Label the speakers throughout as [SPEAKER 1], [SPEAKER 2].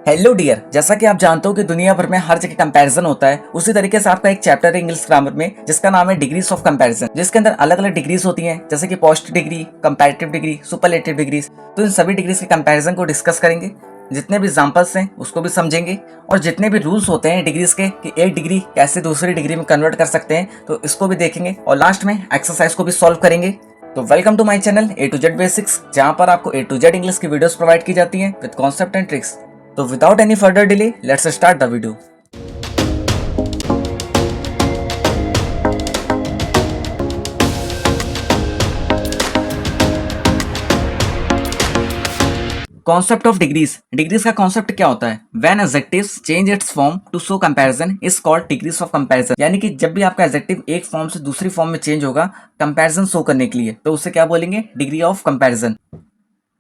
[SPEAKER 1] Hello dear, जैसा कि आप जानते हो कि दुनिया भर में हर जगह कंपैरिजन होता है, उसी तरीके से आपका एक चैप्टर है इंग्लिश ग्रामर में जिसका नाम है डिग्रीज ऑफ कंपैरिजन, जिसके अंदर अलग अलग डिग्रीज होती हैं जैसे कि post degree, comparative degree, superlative degrees. तो इन सभी डिग्रीज के कंपैरिजन को डिस्कस करेंगे, जितने भी एग्जांपल्स हैं उसको भी समझेंगे और जितने भी रूल्स होते हैं डिग्रीज के कि एक डिग्री कैसे दूसरी डिग्री में कन्वर्ट कर सकते हैं तो इसको भी देखेंगे और लास्ट में एक्सरसाइज को भी सॉल्व करेंगे। तो welcome to my channel A to Z basics, जहां पर आपको ए टू जेड इंग्लिश की वीडियोस प्रोवाइड की जाती हैं विद कॉन्सेप्ट एंड ट्रिक्स। तो without any further delay let's start the video. Concept of degrees. Degrees का कॉन्सेप्ट क्या होता है? When adjectives change its form to show comparison is called degrees of comparison. यानी कि जब भी आपका एडजेक्टिव एक फॉर्म से दूसरी फॉर्म में चेंज होगा कंपैरिजन शो करने के लिए, तो उसे क्या बोलेंगे? Degree of comparison.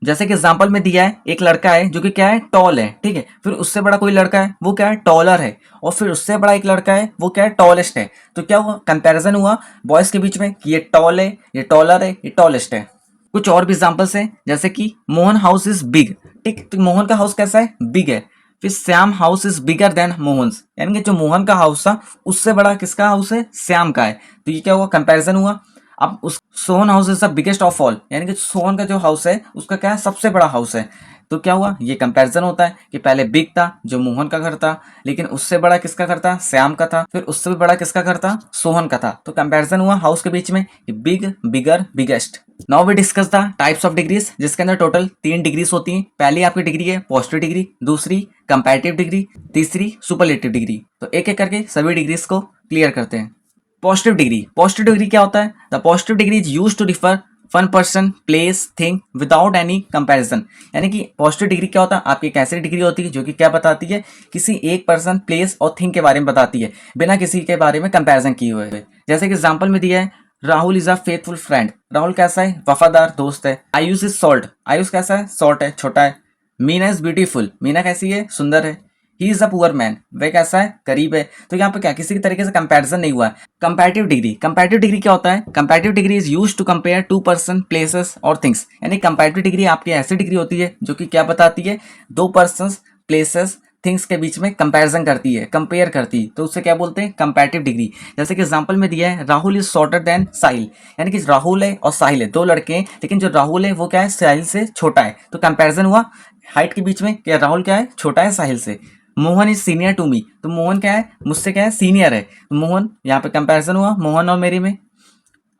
[SPEAKER 1] जैसे कि एग्जांपल में दिया है, एक लड़का है जो कि क्या है? टॉल है, ठीक है। फिर उससे बड़ा कोई लड़का है वो क्या है? टॉलर है। और फिर उससे बड़ा एक लड़का है वो क्या है? टॉलेस्ट है। तो क्या हुआ? कंपैरिजन हुआ बॉयज के बीच में कि ये टॉल है, ये टॉलर है, ये टॉलेस्ट है। कुछ और भी एग्जांपल्स हैं जैसे कि मोहन हाउस इज बिग, ठीक। तो मोहन का हाउस कैसा है? बिग है। फिर Shyam house is bigger than Mohan's, यानी कि जो मोहन का हाउस था उससे बड़ा किसका हाउस है? श्याम का है। तो ये क्या हुआ? कंपैरिजन हुआ। अब उस Sohan house is the biggest of all, यानी कि सोहन का जो हाउस है उसका क्या है? सबसे बड़ा हाउस है। तो क्या हुआ? ये कंपैरिजन होता है कि पहले बिग था जो मोहन का घर था, लेकिन उससे बड़ा किसका घर था? श्याम का था। फिर उससे भी बड़ा किसका घर था? सोहन का था। तो कंपैरिजन हुआ हाउस के बीच में कि big, bigger, biggest. Now we discuss the types of degrees, जिसके अंदर टोटल 3 डिग्रीज होती हैं। पहली आपकी डिग्री है पॉजिटिव डिग्री, दूसरी कंपैरेटिव डिग्री, तीसरी सुपरलेटिव डिग्री। तो एक एक करके सभी डिग्रीज को क्लियर करते हैं। Positive degree. पॉजिटिव डिग्री क्या होता है? The positive degree is use to refer one person, place, thing without any comparison. यानी कि पॉजिटिव डिग्री क्या होता है? आपकी एक ऐसी डिग्री होती है जो कि क्या बताती है? किसी एक पर्सन, प्लेस और थिंग के बारे में बताती है बिना किसी के बारे में कंपैरिजन किए हुए। जैसे कि एग्जांपल में दिया है, Rahul is a faithful friend. Rahul कैसा है? वफादार दोस्त है। Ayush is salt. आयुष कैसा है? शॉर्ट है, छोटा है। Meena is beautiful. मीना कैसी है? सुंदर है। He is a poor man. वह कैसा है? गरीब है। तो यहाँ पे क्या किसी की तरीके से कंपैरिजन नहीं हुआ है। Comparative degree. कंपैरेटिव डिग्री क्या होता है? Comparative degree is used to compare two person, places और थिंग्स। यानी कंपैरेटिव डिग्री आपकी ऐसी डिग्री होती है जो कि क्या बताती है? दो पर्सन, प्लेसेस, थिंग्स के बीच में कंपैरिजन करती है, कंपेयर करती है। तो उससे क्या बोलते हैं? Comparative degree. जैसे कि एग्जांपल में दिया है, राहुल इज शॉर्टर देन साहिल। यानी कि राहुल है और साहिल है, दो लड़के हैं, लेकिन जो राहुल है वो क्या है? साहिल से छोटा है। तो कंपैरिजन हुआ हाइट के बीच में कि राहुल क्या है? छोटा है साहिल से। Mohan is senior to me. तो मोहन क्या है? मुझसे क्या है? सीनियर है। तो मोहन, यहाँ पे कंपैरिजन हुआ मोहन और मेरी में।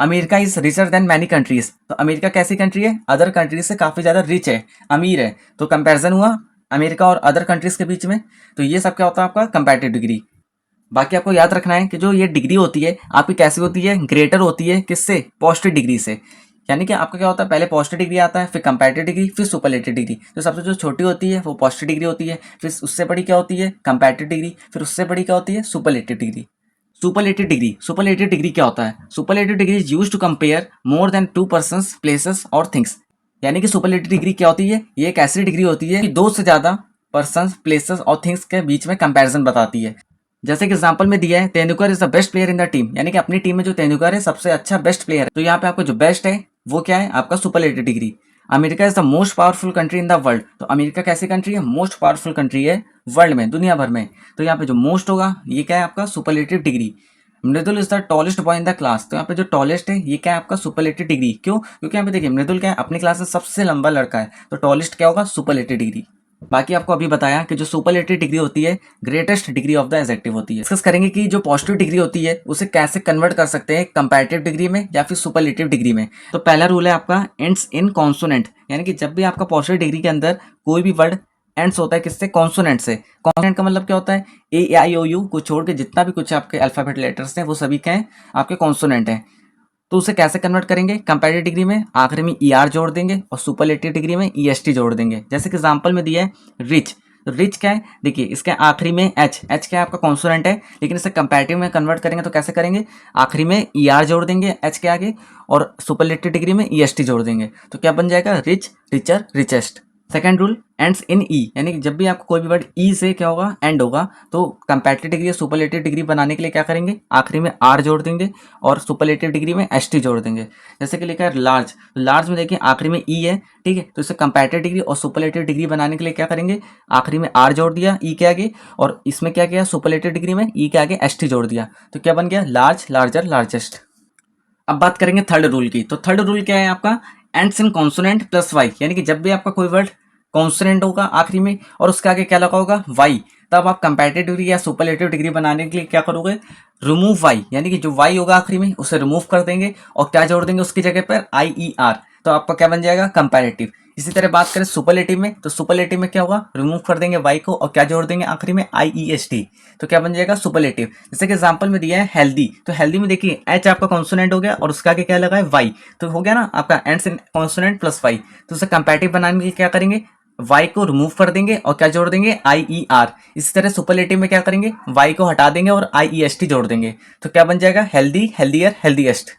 [SPEAKER 1] America is richer than many countries. तो अमेरिका कैसी कंट्री है? अदर कंट्रीज से काफी ज्यादा रिच है, अमीर है। तो कंपैरिजन हुआ अमेरिका और अदर कंट्रीज के बीच में। तो ये सब क्या होता है? आपका कंपैरेटिव डिग्री। बाकी आपको याद रखना है कि जो ये डिग्री होती है आपकी कैसी होती है? ग्रेटर होती है। किससे? पॉजिटिव डिग्री से। यानी कि आपका क्या होता है? पहले पॉजिटिव डिग्री आता है, फिर कंपैरेटिव डिग्री, फिर सुपरलेटिव डिग्री। तो सबसे जो छोटी होती है वो पॉजिटिव डिग्री होती है, फिर उससे बड़ी क्या होती है? कंपैरेटिव डिग्री, फिर उससे बड़ी क्या होती है? Superlative degree. Superlative degree. Superlative degree क्या होता है? Superlative degree is used to compare more than two persons, places और थिंग्स। यानी कि सुपरलेटिव डिग्री क्या होती है? ये एक ऐसी डिग्री होती है कि दो से ज्यादा पर्संस, प्लेसेस और थिंग्स के बीच में कंपैरिजन बताती है। जैसे कि एग्जांपल में दिया है, Tendulkar is the best player in the team. यानी कि अपनी टीम में जो तेंदुलकर है सबसे अच्छा बेस्ट प्लेयर है। तो यहाँ पे आपका जो बेस्ट है वो क्या है? आपका superlative degree. America is the most powerful country in the world. तो अमेरिका कैसी कंट्री है? मोस्ट पावरफुल कंट्री है वर्ल्ड में, दुनिया भर में। तो यहाँ पे जो मोस्ट होगा ये क्या है? आपका superlative degree. Mridul is the tallest boy in the class. तो यहाँ पे जो टॉलेस्ट है ये क्या है? आपका सुपरलेटिव डिग्री। क्यों? क्योंकि यहाँ पे देखिए मृदुल क्या है? अपनी क्लास में सबसे लंबा लड़का है। तो टॉलेस्ट क्या होगा? Superlative degree. बाकी आपको अभी बताया कि जो सुपरलेटिव डिग्री होती है greatest degree of the adjective होती है। डिस्कस करेंगे कि जो पॉजिटिव डिग्री होती है उसे कैसे कन्वर्ट कर सकते हैं कंपैरेटिव डिग्री में या फिर सुपरलेटिव डिग्री में। तो पहला रूल है आपका एंड्स इन कॉन्सोनेंट। यानी कि जब भी आपका पॉजिटिव डिग्री के अंदर कोई भी वर्ड एंड्स होता है किससे? कॉन्सोनेंट से। कॉन्सोनेंट का मतलब क्या होता है? ए आई ओ यू को छोड़ के जितना भी कुछ आपके अल्फाबेट लेटर्स हैं वो सभी क्या हैं? आपके कॉन्सोनेंट हैं। तो उसे कैसे कन्वर्ट करेंगे? कंपैरेटिव डिग्री में आखिर में ई आर जोड़ देंगे और सुपरलेटिव डिग्री में ई एस टी जोड़ देंगे। जैसे कि एग्जांपल में दिया है रिच। तो रिच क्या है? देखिए इसके आखिरी में एच। एच क्या है? आपका कॉन्सोनेंट है, लेकिन इसे कंपैरेटिव में कन्वर्ट करेंगे तो कैसे करेंगे? आखिरी में ई आर जोड़ देंगे एच के आगे और सुपरलेटिव डिग्री में ई एस टी जोड़ देंगे। तो क्या बन जाएगा? Rich, richer, richest. Second rule ends in e, यानी कि जब भी आपको कोई भी वर्ड ई से क्या होगा एंड होगा तो कंपैरेटिव डिग्री या सुपरलेटिव डिग्री बनाने के लिए क्या करेंगे, आखिरी में आर जोड़ देंगे और सुपरलेटिव डिग्री में एस टी जोड़ देंगे। जैसे कि लिखा है लार्ज, तो लार्ज में देखिए आखिरी में ई है, ठीक है, तो इसे कंपैरेटिव डिग्री और सुपरलेटिव डिग्री बनाने के लिए क्या करेंगे, आखिरी में आर जोड़ दिया ई के आगे, और इसमें क्या किया सुपरलेटिव डिग्री में ई के आगे एस टी जोड़ दिया, तो क्या बन गया लार्ज, लार्जर, लार्जेस्ट। अब बात करेंगे थर्ड रूल की, तो थर्ड रूल क्या है आपका, ends in consonant plus Y, यानी कि जब भी आपका कोई वर्ड कॉन्सोनेंट होगा आखिरी में और उसके आगे क्या लगा होगा वाई, तब आप कंपैरेटिव डिग्री या सुपरलेटिव डिग्री बनाने के लिए क्या करोगे, रिमूव वाई, यानी कि जो वाई होगा आखिरी में उसे रिमूव कर देंगे और क्या जोड़ देंगे उसकी जगह पर आई ई आर, तो आपका क्या बन जाएगा कंपैरेटिव। इसी तरह बात करें सुपरलेटिव में, तो सुपरलेटिव में क्या होगा, रिमूव कर देंगे वाई को और क्या जोड़ देंगे आखिरी में आई ई एस टी, तो क्या बन जाएगा सुपरलेटिव। जैसे कि एग्जांपल में दिया है हेल्दी, तो हेल्दी में देखिए एच आपका कॉन्सोनेंट हो गया और उसका आगे क्या लगा है वाई, तो हो गया ना आपका ends in consonant plus Y, तो उसे कंपैरेटिव बनाने के लिए क्या करेंगे, वाई को रिमूव कर देंगे और क्या जोड़ देंगे आई ई आर। इसी तरह सुपरलेटिव में क्या करेंगे, वाई को हटा देंगे और आई ई एस टी जोड़ देंगे, तो क्या बन जाएगा healthy, healthier, healthiest.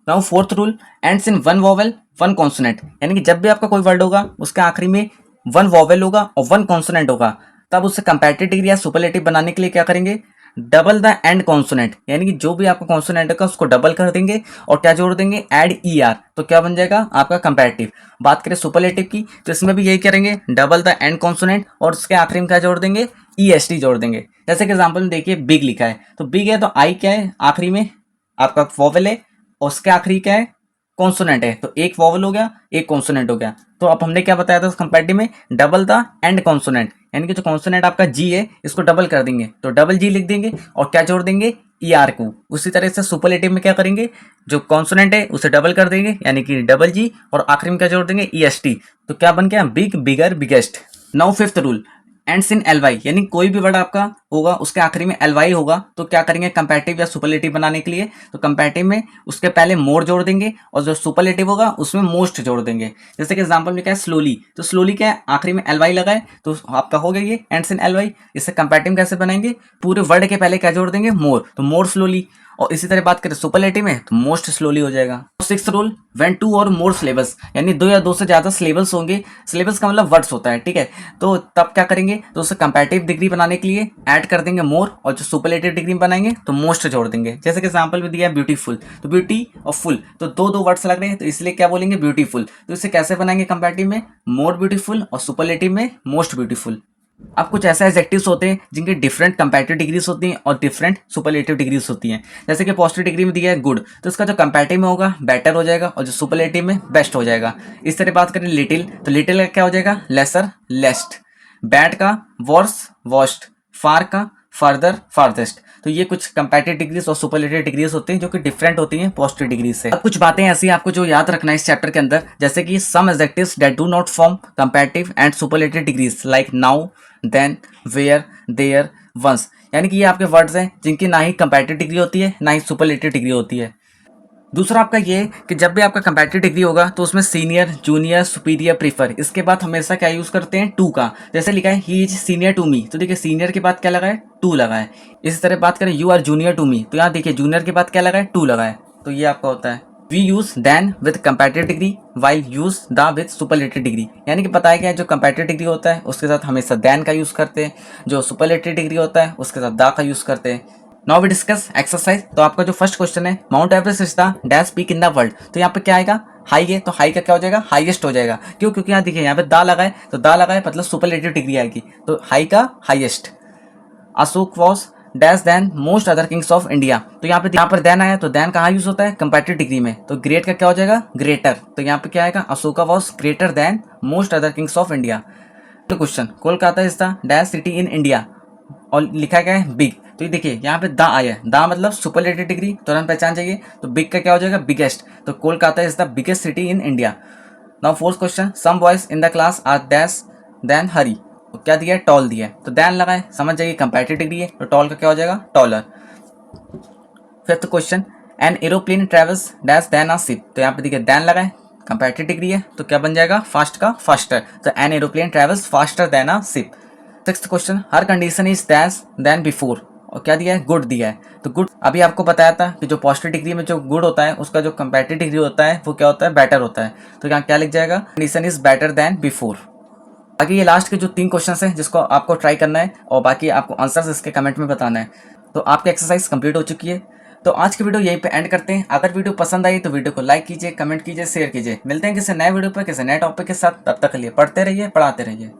[SPEAKER 1] Now fourth rule ends in one vowel one consonant, यानी कि जब भी आपका कोई वर्ड होगा उसके आखिरी में वन वॉवेल होगा और वन कॉन्सोनेंट होगा, तब उससे कंपैरेटिव डिग्री या सुपरलेटिव बनाने के लिए क्या करेंगे, डबल द एंड कॉन्सोनेंट, यानी कि जो भी आपका कॉन्सोनेंट होगा उसको डबल कर देंगे और क्या जोड़ देंगे एड ई आर, तो क्या बन जाएगा आपका कंपैरेटिव। बात करें सुपरलेटिव की, तो इसमें भी यही करेंगे, डबल द एंड कॉन्सोनेंट और उसके आखिरी में क्या जोड़ देंगे ई एस टी जोड़ देंगे। जैसे कि एग्जाम्पल में देखिए बिग लिखा है, तो बिग है तो आई क्या है आखिरी में आपका वॉवेल है और उसके आखिरी क्या है कॉन्सोनेंट है, तो एक वॉवल हो गया एक कॉन्सोनेंट हो गया। तो अब हमने क्या बताया था कंपैरेटिव में, डबल द एंड कॉन्सोनेंट, यानी कि जो कॉन्सोनेंट आपका जी है इसको डबल कर देंगे तो डबल जी लिख देंगे और क्या जोड़ देंगे ई आर को। उसी तरह से सुपरलेटिव में क्या करेंगे, जो कॉन्सोनेंट है उसे डबल कर देंगे यानी कि डबल जी और आखिरी में क्या जोड़ देंगे ई एस टी, तो क्या बन गया big, bigger, biggest. Now fifth rule ends in L Y, यानी कोई भी वर्ड आपका होगा उसके आखिरी में एल वाई होगा, तो क्या करेंगे कंपैरेटिव या सुपरलेटिव बनाने के लिए, तो कंपैरेटिव में उसके पहले मोर जोड़ देंगे और जो सुपरलेटिव होगा उसमें मोस्ट जोड़ देंगे। जैसे कि एग्जांपल में क्या है स्लोली, तो स्लोली क्या है आखिरी में एल वाई लगा है तो आपका हो गया ये एंड्स इन एल वाई। इससे कंपैरेटिव कैसे बनाएंगे, पूरे वर्ड के पहले क्या जोड़ देंगे मोर, तो मोर स्लोली। और इसी तरह बात करें सुपरलेटिव में तो मोस्ट स्लोली हो जाएगा। सिक्स्थ रूल व्हेन टू और मोर सिलेबस, यानी दो या दो से ज्यादा सिलेबस होंगे, सिलेबस का मतलब वर्ड्स होता है, ठीक है, तो तब क्या करेंगे, तो उसे कंपैरेटिव डिग्री बनाने के लिए ऐड कर देंगे मोर और जो सुपरलेटिव डिग्री बनाएंगे तो मोस्ट जोड़ देंगे। जैसे कि एग्जांपल में दिया है ब्यूटीफुल, तो ब्यूटी और फुल तो दो दो वर्ड्स लग रहे हैं तो इसलिए क्या बोलेंगे ब्यूटीफुल, तो इसे कैसे बनाएंगे कंपैरेटिव में मोर ब्यूटीफुल और सुपरलेटिव में मोस्ट ब्यूटीफुल। अब कुछ ऐसे एडजेक्टिव्स होते हैं जिनके डिफरेंट कंपैरेटिव डिग्रीज होती हैं और डिफरेंट सुपरलेटिव डिग्रीज होती हैं। जैसे कि पॉजिटिव डिग्री में दिया है गुड, तो इसका जो कंपैरेटिव में होगा बेटर हो जाएगा और जो सुपरलेटिव में बेस्ट हो जाएगा। इस तरह बात करें लिटिल, तो लिटिल का क्या हो जाएगा लेसर, लेस्ट। बैड का वर्स, वर्स्ट। फार का फर्दर, फारदेस्ट। तो ये कुछ कंपैरेटिव डिग्रीज और सुपरलेटिव डिग्रीज होती हैं जो कि डिफरेंट होती हैं पॉजिटिव डिग्री से। अब कुछ बातें ऐसी आपको जो याद रखना है इस चैप्टर के अंदर, जैसे कि some adjectives that do not form comparative and superlative degrees like now, then, where, there, once, यानी कि ये आपके वर्ड्स हैं जिनकी ना ही कंपैरेटिव डिग्री होती है ना ही सुपरलेटिव डिग्री होती है। दूसरा आपका ये कि जब भी आपका कंपैरेटिव डिग्री होगा तो उसमें सीनियर, जूनियर, सुपीरियर, प्रीफर, इसके बाद हमेशा क्या यूज करते हैं टू का। जैसे लिखा है he is senior to me, तो देखिए सीनियर के बाद क्या लगा है टू लगा है। इसी तरह बात करें you are junior to me, तो यहाँ देखिए जूनियर के बाद क्या लगा है टू लगा है, तो ये आपका होता है। We use than with comparative degree while use the with superlative degree, यानी कि बताया गया है जो कंपैरेटिव डिग्री होता है उसके साथ हमेशा देन का यूज करते हैं, जो सुपरलेटिव डिग्री होता है उसके साथ द का यूज करते हैं। Now we discuss exercise. तो आपका जो फर्स्ट क्वेश्चन है Mount Everest is the dash peak in the world, तो यहाँ पे क्या आएगा हाई है, तो हाई का क्या हो जाएगा हाईएस्ट हो जाएगा। क्यों, क्योंकि यहाँ देखिए यहाँ पे दा लगा है तो दा लगा है मतलब सुपरलेटिव डिग्री आएगी, तो हाई का highest. Ashok was dash than most other kings of India, तो यहाँ पर देन आया तो देन कहाँ यूज होता है कंपैरेटिव डिग्री में, तो ग्रेट का क्या हो जाएगा ग्रेटर, तो यहाँ पे क्या आएगा Ashoka was greater than most other kings of India. तो question Kolkata is the dash city in India और लिखा गया है बिग, तो ये देखिए यहाँ पे दा आया है, दा मतलब सुपरलेटिव डिग्री तुरंत पहचान जाइए, तो बिग का क्या हो जाएगा बिगेस्ट, तो Kolkata is the biggest city in India. Now fourth question some boys in the class are dash than Hari, तो क्या दिया है टॉल दिया है, तो देन लगा है समझ जाइए कंपैरेटिव डिग्री है, तो टॉल का क्या हो जाएगा taller. Fifth question an aeroplane travels dash than a ship, तो यहाँ पे देखिए देन लगा है कंपैरेटिव डिग्री है तो क्या बन जाएगा फास्ट का फास्टर, तो an aeroplane travels faster than a ship. Sixth question her condition is dash than before, और क्या दिया है गुड दिया है, तो गुड अभी आपको बताया था कि जो पॉजिटिव डिग्री में जो गुड होता है उसका जो कंपैरेटिव डिग्री होता है वो क्या होता है बेटर होता है, तो यहाँ क्या लिख जाएगा condition is better than before. बाकी ये लास्ट के जो 3 क्वेश्चन हैं जिसको आपको ट्राई करना है और बाकी आपको आंसर्स इसके कमेंट में बताना है। तो आपकी एक्सरसाइज कंप्लीट हो चुकी है। तो आज की वीडियो यहीं पे एंड करते हैं। अगर वीडियो पसंद आई तो वीडियो को लाइक कीजिए, कमेंट कीजिए, शेयर कीजिए। मिलते हैं किसी नए वीडियो पर किसी नए टॉपिक के साथ। तब तक के लिए पढ़ते रहिए, पढ़ाते रहिए।